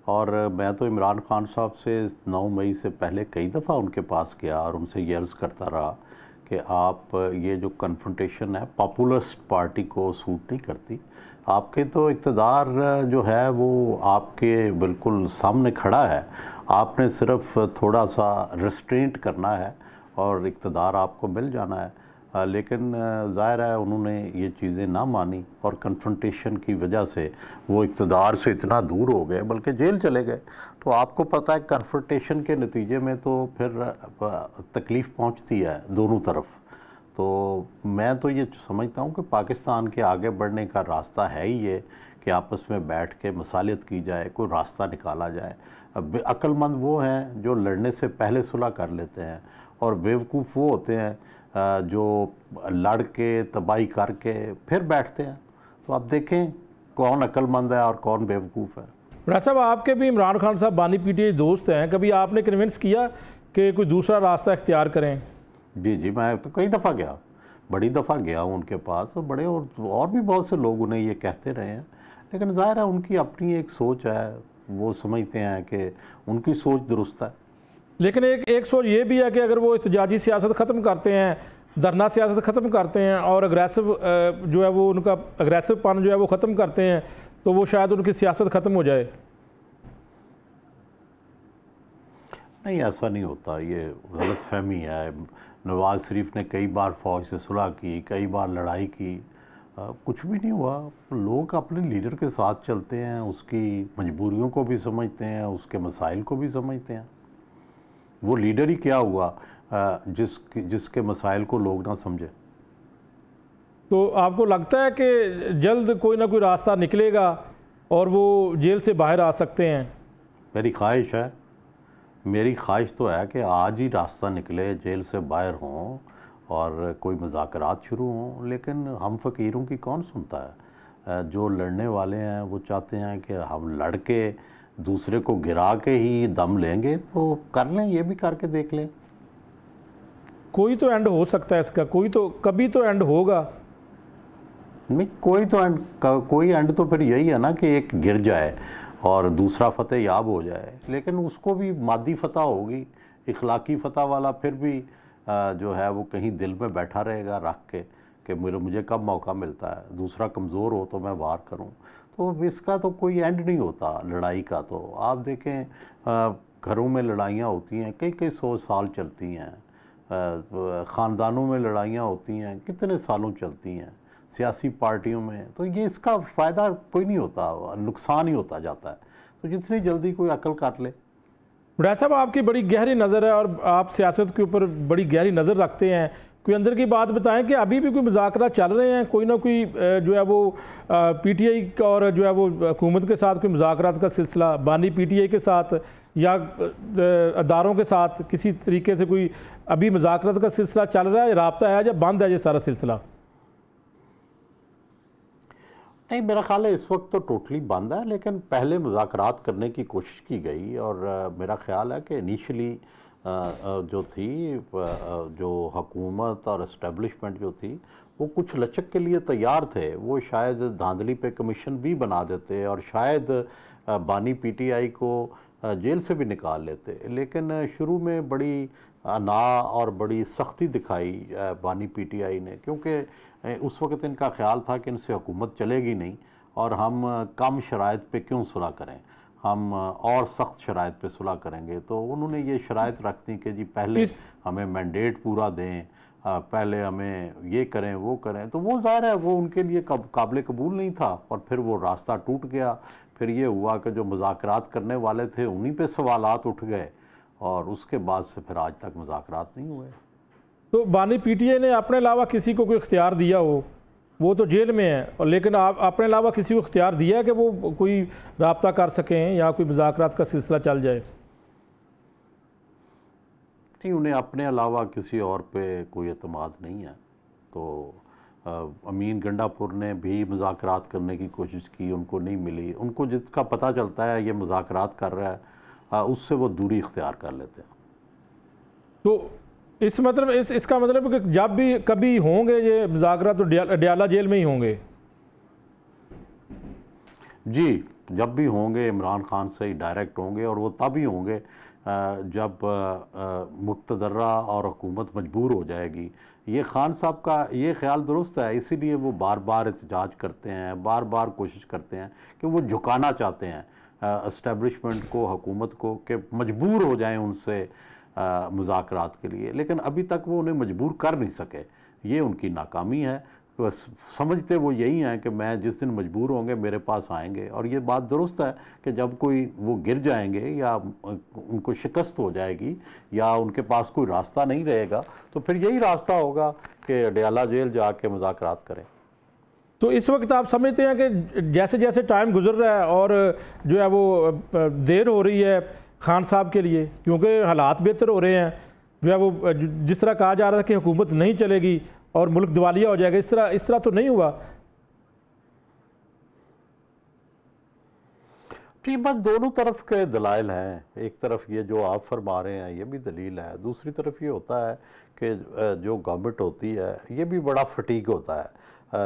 और मैं तो इमरान खान साहब से 9 मई से पहले कई दफ़ा उनके पास गया और उनसे ये अर्ज़ करता रहा कि आप ये जो कन्फ्रंटेशन है पॉपुलिस्ट पार्टी को सूट नहीं करती, आपके तो इक़्तिदार जो है वो आपके बिल्कुल सामने खड़ा है, आपने सिर्फ थोड़ा सा रिस्ट्रेंट करना है और इक़्तिदार आपको मिल जाना है। लेकिन ज़ाहिर है उन्होंने ये चीज़ें ना मानी और कन्फ्रंटेशन की वजह से वो इक़्तिदार से इतना दूर हो गए बल्कि जेल चले गए। तो आपको पता है कन्फ्रंटेशन के नतीजे में तो फिर तकलीफ़ पहुंचती है दोनों तरफ। तो मैं तो ये समझता हूँ कि पाकिस्तान के आगे बढ़ने का रास्ता है ही ये कि आपस में बैठ के मसालियत की जाए, कोई रास्ता निकाला जाए। अब अक्लमंद वो हैं जो लड़ने से पहले सुलह कर लेते हैं, और बेवकूफ़ वो होते हैं जो लड़ के तबाही करके फिर बैठते हैं। तो आप देखें कौन अक्लमंद है और कौन बेवकूफ़ है। बड़ा साहब, आपके भी इमरान खान साहब बानी पीटीआई दोस्त हैं, कभी आपने कन्विंस किया कि कोई दूसरा रास्ता इख्तियार करें? जी, मैं तो कई दफ़ा गया, बड़ी दफ़ा गया हूँ उनके पास, और बड़े और भी बहुत से लोग उन्हें ये कहते रहे हैं। लेकिन ज़ाहिर है उनकी अपनी एक सोच है, वो समझते हैं कि उनकी सोच दुरुस्त है। लेकिन एक सोच ये भी है कि अगर वो इhtजाजी सियासत ख़त्म करते हैं, धरना सियासत ख़त्म करते हैं और अग्रेसिव जो है वो उनका अग्रेसिव पन जो है वो ख़त्म करते हैं, तो वो शायद उनकी सियासत ख़त्म हो जाए। नहीं, ऐसा नहीं होता, ये गलत फहमी है। नवाज़ शरीफ ने कई बार फ़ौज से सुलह की, कई बार लड़ाई की, कुछ भी नहीं हुआ। लोग अपने लीडर के साथ चलते हैं, उसकी मजबूरियों को भी समझते हैं, उसके मसाइल को भी समझते हैं। वो लीडर ही क्या हुआ जिसके मसाइल को लोग ना समझे। तो आपको लगता है कि जल्द कोई ना कोई रास्ता निकलेगा और वो जेल से बाहर आ सकते हैं? मेरी ख्वाहिश है, मेरी ख्वाहिश तो है कि आज ही रास्ता निकले, जेल से बाहर हों और कोई मुज़ाकरात शुरू हों। लेकिन हम फ़कीरों की कौन सुनता है? जो लड़ने वाले हैं वो चाहते हैं कि हम लड़ के दूसरे को गिरा के ही दम लेंगे, तो कर लें, ये भी करके देख लें। कोई तो एंड हो सकता है इसका, कभी तो एंड होगा। नहीं, कोई एंड तो फिर यही है ना कि एक गिर जाए और दूसरा फतेह याब हो जाए। लेकिन उसको भी मादी फतह होगी, इखलाकी फतह वाला फिर भी जो है वो कहीं दिल में बैठा रहेगा रख के कि मुझे कब मौका मिलता है, दूसरा कमज़ोर हो तो मैं वार करूं। तो इसका तो कोई एंड नहीं होता लड़ाई का। तो आप देखें घरों में लड़ाइयाँ होती हैं, कई 100 साल चलती हैं। ख़ानदानों में लड़ाइयाँ होती हैं, कितने सालों चलती हैं। सियासी पार्टियों में तो ये इसका फ़ायदा कोई नहीं होता, नुकसान ही होता जाता है। तो जितनी जल्दी कोई अकल कर ले। बड़ा साहब, आपकी बड़ी गहरी नज़र है और आप सियासत के ऊपर बड़ी गहरी नज़र रखते हैं। कोई अंदर की बात बताएं कि अभी भी कोई मुज़ाकरा चल रहे हैं, कोई ना कोई जो है वो पीटीआई और जो है वो हुकूमत के साथ कोई मुज़ाकरात का सिलसिला, बानी पीटीआई के साथ या अदारों के साथ किसी तरीके से कोई अभी मुज़ाकरात का सिलसिला चल रहा है, राब्ता है या बंद है ये सारा सिलसिला? नहीं, मेरा ख्याल है इस वक्त तो टोटली बंद है। लेकिन पहले मुज़ाकरात करने की कोशिश की गई, और मेरा ख्याल है कि इनिशियली जो थी जो हुकूमत और इस्टेब्लिशमेंट जो थी वो कुछ लचक के लिए तैयार थे। वो शायद धांधली पे कमीशन भी बना देते और शायद बानी पीटीआई को जेल से भी निकाल लेते। लेकिन शुरू में बड़ी ना और बड़ी सख्ती दिखाई बानी पीटीआई ने, क्योंकि उस वक़्त इनका ख़्याल था कि इनसे हुकूमत चलेगी नहीं और हम कम शराइत पे क्यों सुलह करें, हम और सख्त शराइत पे सुलह करेंगे। तो उन्होंने ये शराइत रख दी कि जी पहले हमें मैंडेट पूरा दें, पहले हमें ये करें वो करें। तो वो ज़ाहिर है वो उनके लिए काबिल कबूल नहीं था, और फिर वो रास्ता टूट गया। फिर ये हुआ कि जो मुज़ाकरात करने वाले थे उन्हीं पे सवालात उठ गए, और उसके बाद से फिर आज तक मुज़ाकरात नहीं हुए। तो बानी पीटीआई ने अपने अलावा किसी को कोई इख्तियार दिया हो? वो तो जेल में है, और लेकिन आप अपने अलावा किसी को इख्तियार दिया है कि वो कोई राब्ता कर सकें या कोई मुज़ाकरात का सिलसिला चल जाए? नहीं, उन्हें अपने अलावा किसी और पे कोई एतमाद नहीं है। तो अमीन गंडापुर ने भी मुज़ाकरात करने की कोशिश की, उनको नहीं मिली। उनको जिसका पता चलता है ये मुज़ाकरात कर रहा है, उससे वो दूरी इख्तियार कर लेते हैं। तो इसका मतलब कि जब भी कभी होंगे ये मुज़ाकरात तो अडयाला जेल में ही होंगे? जी, जब भी होंगे इमरान खान से ही डायरेक्ट होंगे, और वो तब ही होंगे जब मुक़्तदरा और हुकूमत मजबूर हो जाएगी। ये खान साहब का ये ख्याल दुरुस्त है, इसीलिए वो बार बार एहतजाज करते हैं, बार बार कोशिश करते हैं कि वो झुकाना चाहते हैं एस्टेब्लिशमेंट को, हुकूमत को, कि मजबूर हो जाएं उनसे मुज़ाकरात के लिए। लेकिन अभी तक वो उन्हें मजबूर कर नहीं सके, ये उनकी नाकामी है। तो समझते वो यही हैं कि मैं जिस दिन मजबूर होंगे मेरे पास आएंगे। और ये बात दुरुस्त है कि जब कोई वो गिर जाएंगे या उनको शिकस्त हो जाएगी या उनके पास कोई रास्ता नहीं रहेगा, तो फिर यही रास्ता होगा कि अडयाला जेल जाके मुज़ाकरात करें। तो इस वक्त आप समझते हैं कि जैसे जैसे टाइम गुजर रहा है और जो है वो देर हो रही है खान साहब के लिए, क्योंकि हालात बेहतर हो रहे हैं, जो है वो जिस तरह कहा जा रहा था कि हुकूमत नहीं चलेगी और मुल्क दिवालिया हो जाएगा, इस तरह तो नहीं हुआ। जी, बस दोनों तरफ के दलाइल हैं। एक तरफ ये जो आप फरमा रहे हैं ये भी दलील है, दूसरी तरफ ये होता है कि जो गवर्नमेंट होती है ये भी बड़ा फटीक होता है।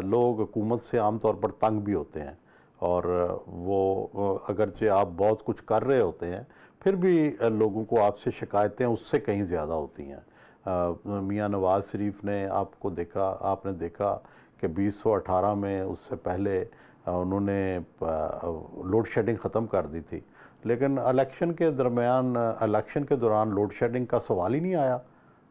लोग हुकूमत से आमतौर पर तंग भी होते हैं और वो अगरचे आप बहुत कुछ कर रहे होते हैं फिर भी लोगों को आपसे शिकायतें उससे कहीं ज़्यादा होती हैं। मियां नवाज शरीफ ने आपने देखा कि 2018 में उससे पहले उन्होंने लोड शेडिंग ख़त्म कर दी थी, लेकिन इलेक्शन के दौरान लोड शेडिंग का सवाल ही नहीं आया,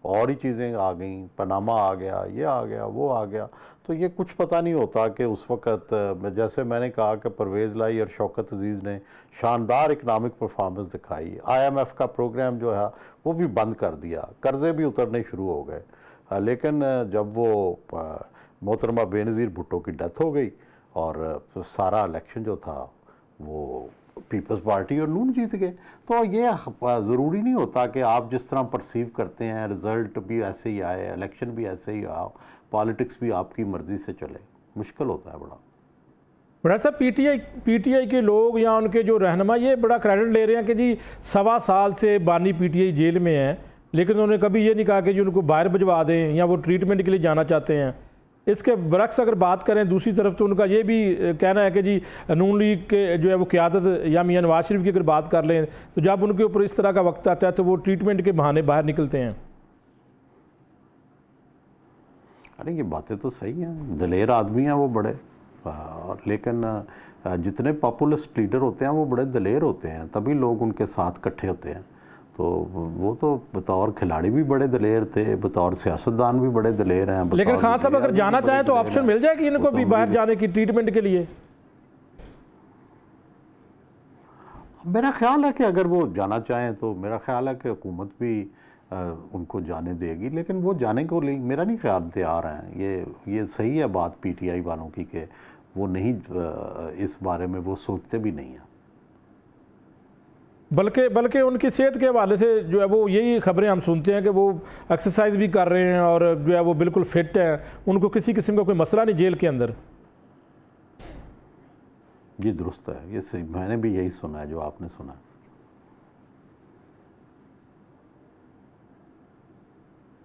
और ही चीज़ें आ गई, पनामा आ गया, ये आ गया, वो आ गया। तो ये कुछ पता नहीं होता कि उस वक़्त जैसे मैंने कहा कि परवेज़ लाई और शौकत अजीज़ ने शानदार इकनॉमिक परफॉर्मेंस दिखाई, IMF का प्रोग्राम जो है वो भी बंद कर दिया, कर्ज़े भी उतरने शुरू हो गए। लेकिन जब वो मोहतरमा बेनज़ीर भुट्टो की डेथ हो गई और सारा इलेक्शन जो था वो पीपल्स पार्टी और नून जीत गए। तो ये ज़रूरी नहीं होता कि आप जिस तरह परसीव करते हैं रिज़ल्ट भी ऐसे ही आए, इलेक्शन भी ऐसे ही आओ, पॉलिटिक्स भी आपकी मर्ज़ी से चले, मुश्किल होता है बड़ा साहब। पीटीआई के लोग या उनके जो रहनुमा ये बड़ा क्रेडिट ले रहे हैं कि जी 1.25 साल से बानी पीटीआई जेल में है, लेकिन उन्होंने कभी ये नहीं कहा कि जी उनको बाहर भिजवा दें या वो ट्रीटमेंट के लिए जाना चाहते हैं। इसके बरक्स अगर बात करें दूसरी तरफ तो उनका ये भी कहना है कि जी नून लीग के जो है वो क़यादत या मियां नवाज शरीफ की अगर बात कर लें तो जब उनके ऊपर इस तरह का वक्त आता है तो वो ट्रीटमेंट के बहाने बाहर निकलते हैं। अरे ये बातें तो सही हैं, दलेर आदमी हैं वो बड़े, लेकिन जितने पॉपुलिस्ट लीडर होते हैं वो बड़े दलेर होते हैं, तभी लोग उनके साथ इकट्ठे होते हैं। तो वो तो बतौर खिलाड़ी भी बड़े दलेर थे, बतौर सियासतदान भी बड़े दलेर हैं। लेकिन खान साहब अगर जाना चाहें तो ऑप्शन मिल जाएगी इनको भी बाहर जाने की ट्रीटमेंट के लिए? मेरा ख्याल है कि अगर वो जाना चाहें तो मेरा ख्याल है कि हुकूमत भी उनको जाने देगी, लेकिन वो जाने को मेरा नहीं ख्याल तैयार हैं। ये सही है बात पीटीआई वालों की कि वो नहीं इस बारे में वो सोचते भी नहीं हैं। बल्कि उनकी सेहत के हवाले से जो है वो यही खबरें हम सुनते हैं कि वो एक्सरसाइज भी कर रहे हैं और जो है वो बिल्कुल फिट हैं, उनको किसी किस्म का कोई मसला नहीं जेल के अंदर। जी दुरुस्त है, ये सही, मैंने भी यही सुना है जो आपने सुना है।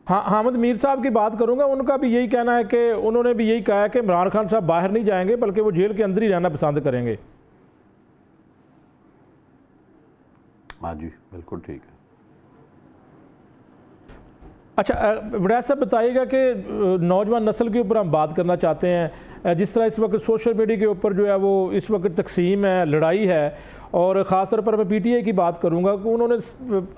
हाँ, हामिद मीर साहब की बात करूंगा, उनका भी यही कहना है कि उन्होंने भी यही कहा है कि इमरान खान साहब बाहर नहीं जाएंगे बल्कि वो जेल के अंदर ही रहना पसंद करेंगे। हाँ जी, बिल्कुल ठीक है। अच्छा वड़ैच साहब बताइएगा कि नौजवान नस्ल के ऊपर हम बात करना चाहते हैं। जिस तरह इस वक्त सोशल मीडिया के ऊपर जो है वो इस वक्त तकसीम है, लड़ाई है, और ख़ास तौर पर मैं पीटीआई की बात करूंगा कि उन्होंने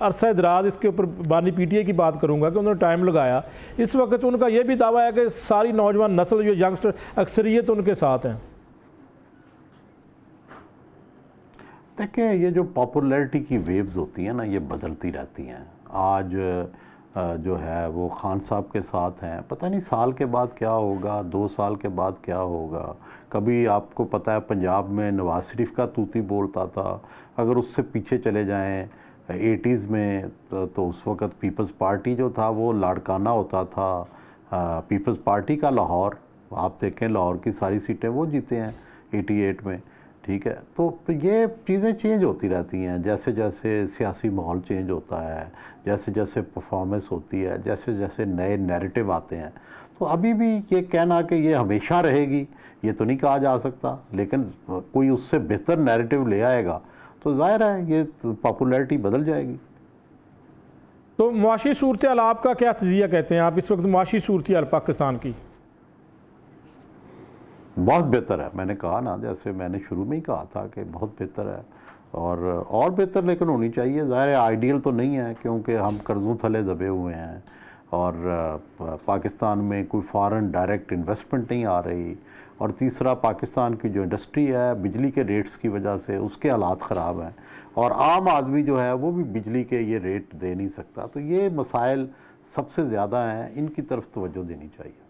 अरसा दराज इसके ऊपर बानी पीटीआई की बात करूंगा कि उन्होंने टाइम लगाया। इस वक्त उनका ये भी दावा है कि सारी नौजवान नस्ल जो यंगस्टर अक्सरियत उनके साथ हैं। देखिए ये जो पॉपुलैरिटी की वेव्स होती हैं ना, ये बदलती रहती हैं। आज जो है वो खान साहब के साथ हैं, पता नहीं साल के बाद क्या होगा, 2 साल के बाद क्या होगा। कभी आपको पता है पंजाब में नवाज शरीफ का तूती बोलता था, अगर उससे पीछे चले जाएं 80s में तो उस वक़्त पीपल्स पार्टी जो था वो लाड़काना होता था। पीपल्स पार्टी का लाहौर, आप देखें लाहौर की सारी सीटें वो जीते हैं 88 में, ठीक है। तो ये चीज़ें चेंज होती रहती हैं, जैसे जैसे सियासी माहौल चेंज होता है, जैसे जैसे परफॉर्मेंस होती है, जैसे जैसे नए नैरेटिव आते हैं। तो अभी भी ये कहना कि ये हमेशा रहेगी ये तो नहीं कहा जा सकता, लेकिन कोई उससे बेहतर नैरेटिव ले आएगा तो ज़ाहिर है ये पॉपुलैरिटी बदल जाएगी। तो मुआशी सूरत हाल आपका क्या तजिया कहते हैं आप इस वक्त मुआशी सूरत हाल पाकिस्तान की? बहुत बेहतर है, मैंने कहा ना, जैसे मैंने शुरू में ही कहा था कि बहुत बेहतर है और बेहतर लेकिन होनी चाहिए। ज़ाहिर है आइडियल तो नहीं है क्योंकि हम कर्ज़ों थले दबे हुए हैं और पाकिस्तान में कोई फॉरेन डायरेक्ट इन्वेस्टमेंट नहीं आ रही, और तीसरा पाकिस्तान की जो इंडस्ट्री है बिजली के रेट्स की वजह से उसके हालात ख़राब हैं और आम आदमी जो है वो भी बिजली के ये रेट दे नहीं सकता। तो ये मसाइल सबसे ज़्यादा हैं, इनकी तरफ तवज्जो देनी चाहिए।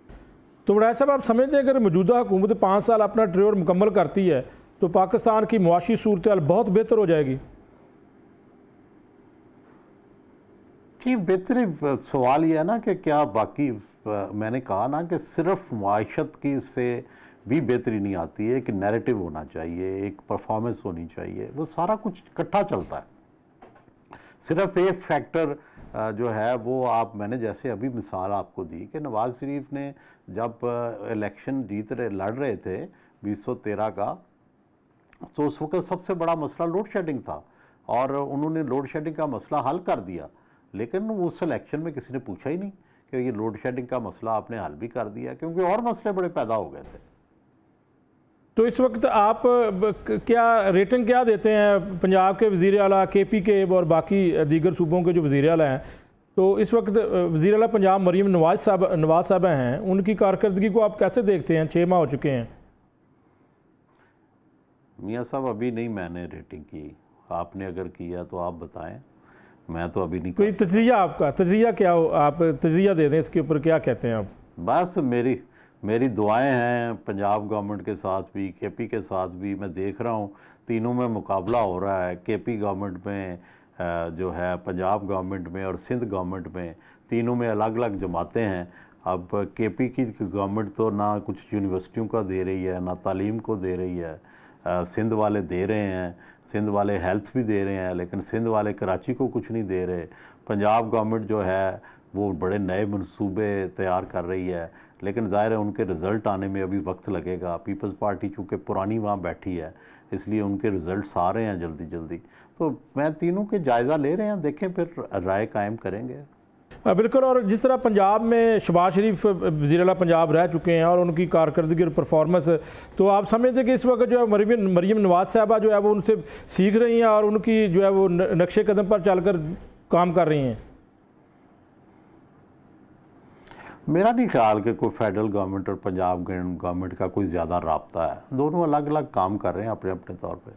तो वड़ैल साहब, आप समझते हैं अगर मौजूदा हुकूमत 5 साल अपना टेन्योर मुकम्मल करती है तो पाकिस्तान की मुआशी सूरत हाल बहुत बेहतर हो जाएगी? कि बेहतरी सवाल ये है ना कि क्या बाकी मैंने कहा ना कि सिर्फ मुआशत की से भी बेहतरी नहीं आती है, एक नैरेटिव होना चाहिए, एक परफॉर्मेंस होनी चाहिए, वो सारा कुछ इकट्ठा चलता है। सिर्फ एक फैक्टर जो है वो मैंने जैसे अभी मिसाल आपको दी कि नवाज शरीफ ने जब इलेक्शन लड़ रहे थे 2013 का, तो उस वक्त सबसे बड़ा मसला लोड शेडिंग था और उन्होंने लोड शेडिंग का मसला हल कर दिया, लेकिन उस इलेक्शन में किसी ने पूछा ही नहीं कि ये लोड शेडिंग का मसला आपने हल भी कर दिया, क्योंकि और मसले बड़े पैदा हो गए थे। तो इस वक्त आप क्या रेटिंग क्या देते हैं पंजाब के वज़ीर आला KP के और बाकी दीगर सूबों के जो वज़ीर आला हैं? तो इस वक्त वज़ीर आला पंजाब मरीम नवाज साहब हैं, उनकी कारकर्दगी को आप कैसे देखते हैं? 6 माह हो चुके हैं। मियाँ साहब, अभी नहीं मैंने रेटिंग की, आपने अगर किया तो आप बताएं, मैं तो अभी नहीं। कोई तजिया, आपका तजिया क्या हो, आप तजिया दे दें इसके ऊपर, क्या कहते हैं आप? बस मेरी दुआएं हैं पंजाब गवर्नमेंट के साथ भी, KP के साथ भी। मैं देख रहा हूँ तीनों में मुकाबला हो रहा है, KP गवर्नमेंट में जो है, पंजाब गवर्नमेंट में और सिंध गवर्नमेंट में, तीनों में अलग अलग जमातें हैं। अब KP की गवर्नमेंट तो ना कुछ यूनिवर्सिटियों का दे रही है, ना तालीम को दे रही है, सिंध वाले दे रहे हैं, सिंध वाले हेल्थ भी दे रहे हैं, लेकिन सिंध वाले कराची को कुछ नहीं दे रहे। पंजाब गवर्नमेंट जो है वो बड़े नए मंसूबे तैयार कर रही है, लेकिन ज़ाहिर है उनके रिज़ल्ट आने में अभी वक्त लगेगा। पीपल्स पार्टी चूँकि पुरानी वहाँ बैठी है, इसलिए उनके रिज़ल्ट आ रहे हैं जल्दी जल्दी। तो मैं तीनों के जायज़ा ले रहे हैं, देखें फिर राय कायम करेंगे। बिल्कुल। और जिस तरह पंजाब में शहबाज शरीफ वज़ीर आला पंजाब रह चुके हैं और उनकी कारकर्दगी और परफॉर्मेंस, तो आप समझते हैं कि इस वक्त जो है मरीम नवाज साहबा जो है वो उनसे सीख रही हैं और उनकी जो है वो नक्शे कदम पर चलकर काम कर रही हैं? मेरा नहीं ख्याल कि कोई फेडरल गवर्नमेंट और पंजाब गवर्नमेंट का कोई ज़्यादा राब्ता है, दोनों अलग अलग काम कर रहे हैं अपने अपने तौर पे।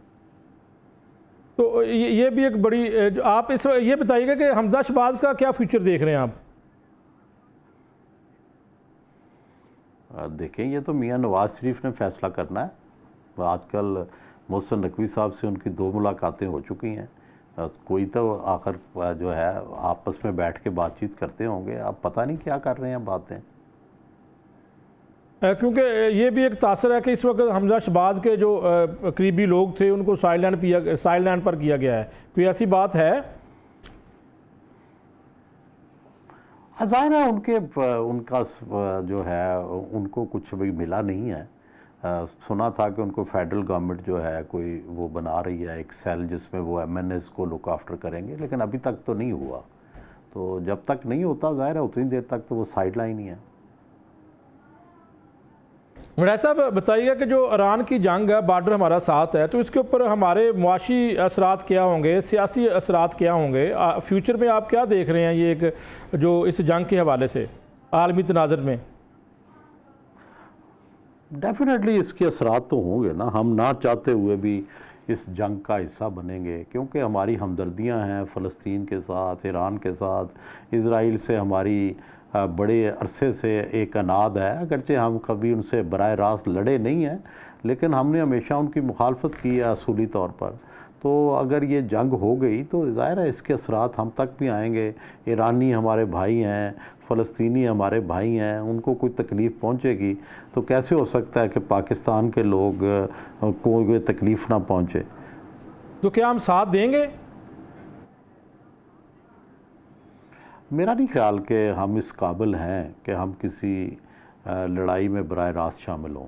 तो ये भी एक बड़ी, आप इस ये बताइएगा कि हमजा शहबाज का क्या फ्यूचर देख रहे हैं आप? देखें, ये तो मियाँ नवाज शरीफ ने फैसला करना है। आजकल मोहसिन नकवी साहब से उनकी 2 मुलाकातें हो चुकी हैं, कोई तो आखिर जो है आपस में बैठ के बातचीत करते होंगे, अब पता नहीं क्या कर रहे हैं बातें। क्योंकि ये भी एक तासर है कि इस वक्त हमजा शहबाज के जो करीबी लोग थे उनको साइडलाइन पर किया गया है, कोई ऐसी बात है? ज़ाहिर है उनका जो है उनको कुछ भी मिला नहीं है। सुना था कि उनको फेडरल गवर्नमेंट जो है कोई वो बना रही है एक सेल जिसमें वो MNS को लुक आफ्टर करेंगे, लेकिन अभी तक तो नहीं हुआ। तो जब तक नहीं होता, ज़ाहिर है उतनी देर तक तो वो साइड लाइन ही है। वड़ैल साहब, बताइएगा कि जो ईरान की जंग है, बॉर्डर हमारा साथ है, तो इसके ऊपर हमारे मुआशी असरात क्या होंगे, सियासी असरात क्या होंगे? फ्यूचर में आप क्या देख रहे हैं ये एक जो इस जंग के हवाले से आलमी तनाज़र में? डेफिनेटली इसके असरात तो होंगे ना, हम ना चाहते हुए भी इस जंग का हिस्सा बनेंगे, क्योंकि हमारी हमदर्दियां हैं फ़लस्तीन के साथ, ईरान के साथ, इज़राइल से हमारी बड़े अरसे से एक अनाद है। अगरचे हम कभी उनसे बराह रास्त लड़े नहीं हैं, लेकिन हमने हमेशा उनकी मुखालफत की है असूली तौर पर। तो अगर ये जंग हो गई तो ज़ाहिर है इसके असरात हम तक भी आएंगे। ईरानी हमारे भाई हैं, फ़लस्तीनी हमारे भाई हैं, उनको कोई तकलीफ़ पहुंचेगी तो कैसे हो सकता है कि पाकिस्तान के लोग को कोई तकलीफ़ ना पहुंचे? तो क्या हम साथ देंगे? मेरा नहीं ख्याल कि हम इस काबिल हैं कि हम किसी लड़ाई में बराह रास्त शामिल हों।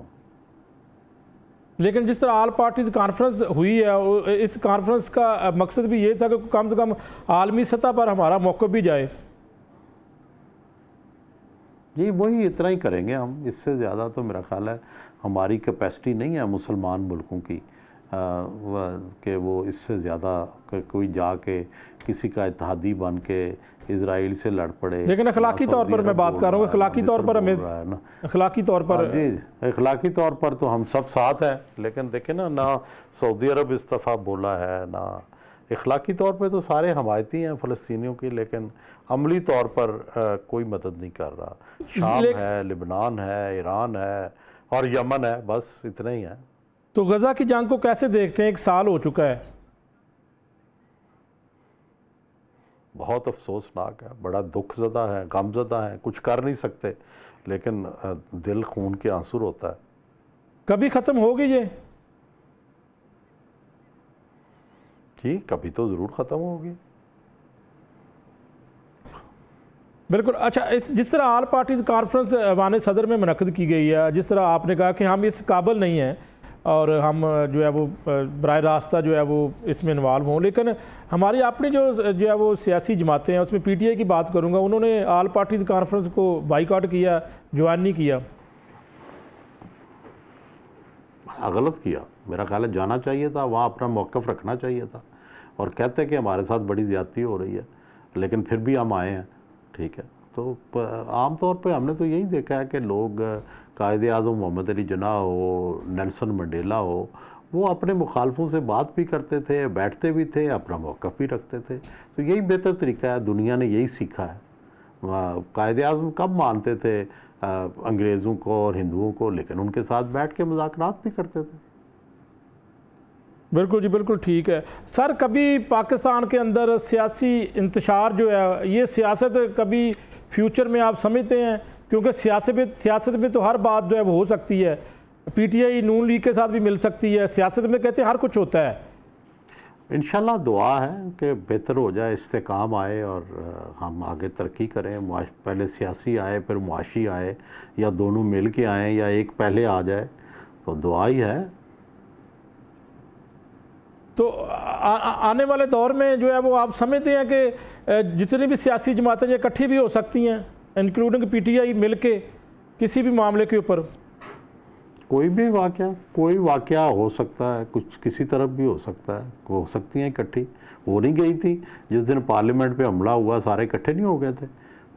लेकिन जिस तरह आल पार्टीज कॉन्फ्रेंस हुई है, इस कॉन्फ्रेंस का मकसद भी ये था कि कम से कम आलमी सतह पर हमारा मौक़िफ़ भी जाए। जी, वही इतना ही करेंगे हम, इससे ज़्यादा तो मेरा ख्याल है हमारी कैपेसिटी नहीं है मुसलमान मुल्कों की कि वो इससे ज़्यादा कोई जाके किसी का इत्तेहादी बन के इजराइल से लड़ पड़े। लेकिन अखलाकी तौर पर मैं बात कर रहा हूँ, अखलाकी तौर पर हमें, अखलाकी तौर पर जी, अखलाकी तौर पर तो हम सब साथ हैं, लेकिन देखें ना सऊदी अरब इस्तीफ़ा बोला है, ना अखलाकी तौर पे तो सारे हमायती हैं फ़लस्तीनियों की, लेकिन अमली तौर पर कोई मदद नहीं कर रहा। शाम है, लिबनान है, ईरान है और यमन है, बस इतना ही है। तो गजा की जंग को कैसे देखते हैं? 1 साल हो चुका है। बहुत अफसोसनाक है, बड़ा दुखज़दा है, गमज़दा है, कुछ कर नहीं सकते, लेकिन दिल खून के आंसू होता है। कभी ख़त्म होगी ये? जी, कभी तो ज़रूर ख़त्म होगी। बिल्कुल। अच्छा, जिस तरह आल पार्टीज़ कॉन्फ्रेंस ऐवान सदर में मुनक़्क़द की गई है, जिस तरह आपने कहा कि हम इस काबिल नहीं हैं और हम जो है वो बराह रास्ता जो है वो इसमें इन्वॉल्व हों, लेकिन हमारी अपनी जो है वो सियासी जमातें हैं, उसमें PTI की बात करूँगा, उन्होंने आल पार्टीज़ कॉन्फ्रेंस को बाइकआउट किया, ज्वाइन नहीं किया। गलत किया, मेरा ख्याल है जाना चाहिए था, वहाँ अपना मौक़िफ़ रखना चाहिए था और कहते कि हमारे साथ बड़ी ज़्यादती हो रही है, लेकिन फिर भी हम आए हैं। ठीक है, तो आम तौर पे हमने तो यही देखा है कि लोग कायदे आज़म मोहम्मद अली जिन्ना हो, नेल्सन मंडेला हो, वो अपने मुखालफों से बात भी करते थे, बैठते भी थे, अपना मौक़िफ़ भी रखते थे। तो यही बेहतर तरीका है, दुनिया ने यही सीखा है। कायदे आज़म कब मानते थे अंग्रेज़ों को और हिंदुओं को, लेकिन उनके साथ बैठ के मुज़ाकरात भी करते थे। बिल्कुल जी, बिल्कुल ठीक है। सर, कभी पाकिस्तान के अंदर सियासी इंतशार जो है, ये सियासत कभी फ्यूचर में आप समझते हैं? क्योंकि सियासत में तो हर बात जो है वो हो सकती है, PTI नून लीग के साथ भी मिल सकती है, सियासत में कहते हैं हर कुछ होता है। इंशाल्लाह दुआ है कि बेहतर हो जाए, इस्तेकाम आए और हम आगे तरक्की करें। पहले सियासी आए, फिर मुआशी आए, या दोनों मिल के आए, या एक पहले आ जाए, तो दुआ ही है। तो आने वाले दौर में जो है वो आप समझते हैं कि जितनी भी सियासी जमातें ये इकट्ठी भी हो सकती हैं, इंक्लूडिंग PTI, मिल के किसी भी मामले के ऊपर? कोई वाक़या हो सकता है, कुछ किसी तरफ भी हो सकता है, हो सकती हैं इकट्ठी। हो नहीं गई थी जिस दिन पार्लियामेंट पे हमला हुआ, सारे इकट्ठे नहीं हो गए थे,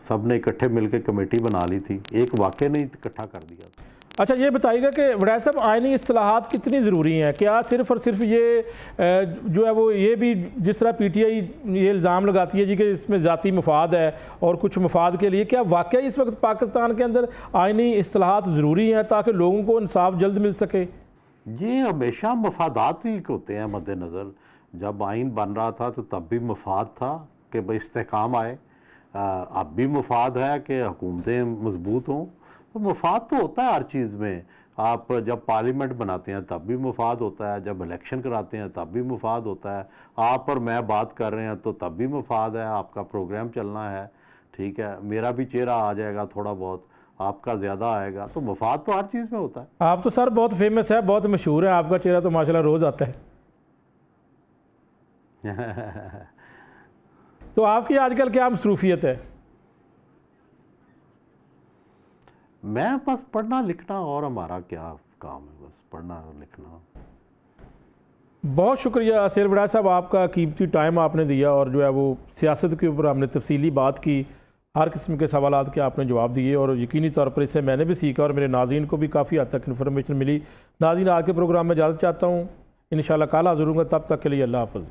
सब ने इकट्ठे मिलकर कमेटी बना ली थी, एक वाक़या नहीं इकट्ठा कर दिया था। अच्छा, ये बताइएगा कि वड़ैल साहब, आइनी इस्तिलाहात कितनी ज़रूरी हैं? क्या सिर्फ़ और सिर्फ ये जो है वो ये भी, जिस तरह PTI ये इल्ज़ाम लगाती है जी कि इसमें ज़ाती मफाद है और कुछ मफाद के लिए, क्या वाकई इस वक्त पाकिस्तान के अंदर आइनी इस्तिलाहात ज़रूरी हैं ताकि लोगों को इंसाफ जल्द मिल सके? ये हमेशा मफादात ही होते हैं मद्देनज़र। जब आइन बन रहा था तो तब भी मफाद था कि भाई इस्तेकाम आए, अब भी मफाद है कि हुकूमतें मजबूत हों। तो मफाद तो होता है हर चीज़ में। आप जब पार्लियामेंट बनाते हैं तब भी मफाद होता है, जब इलेक्शन कराते हैं तब भी मफाद होता है, आप और मैं बात कर रहे हैं तो तब भी मफाद है, आपका प्रोग्राम चलना है, ठीक है, मेरा भी चेहरा आ जाएगा थोड़ा बहुत, आपका ज़्यादा आएगा, तो मफाद तो हर चीज़ में होता है। आप तो सर बहुत फेमस है, बहुत मशहूर है, आपका चेहरा तो माशाल्लाह रोज़ आता है। तो आपकी आजकल क्या मसरूफियत है? मैं बस पढ़ना लिखना, और हमारा क्या काम है, बस पढ़ना लिखना। बहुत शुक्रिया सेर वड़ैल साहब, आपका कीमती टाइम आपने दिया और जो है वो सियासत के ऊपर हमने तफसीली बात की, हर किस्म के सवालात के आपने जवाब दिए और यकीनी तौर पर इससे मैंने भी सीखा और मेरे नाज़रीन को भी काफ़ी हद तक इन्फॉर्मेशन मिली। नाज़रीन, आज के प्रोग्राम में इजाज़त चाहता हूँ, इंशाल्लाह कल हाज़िर होऊंगा, तब तक के लिए अल्लाह हाफ़िज़।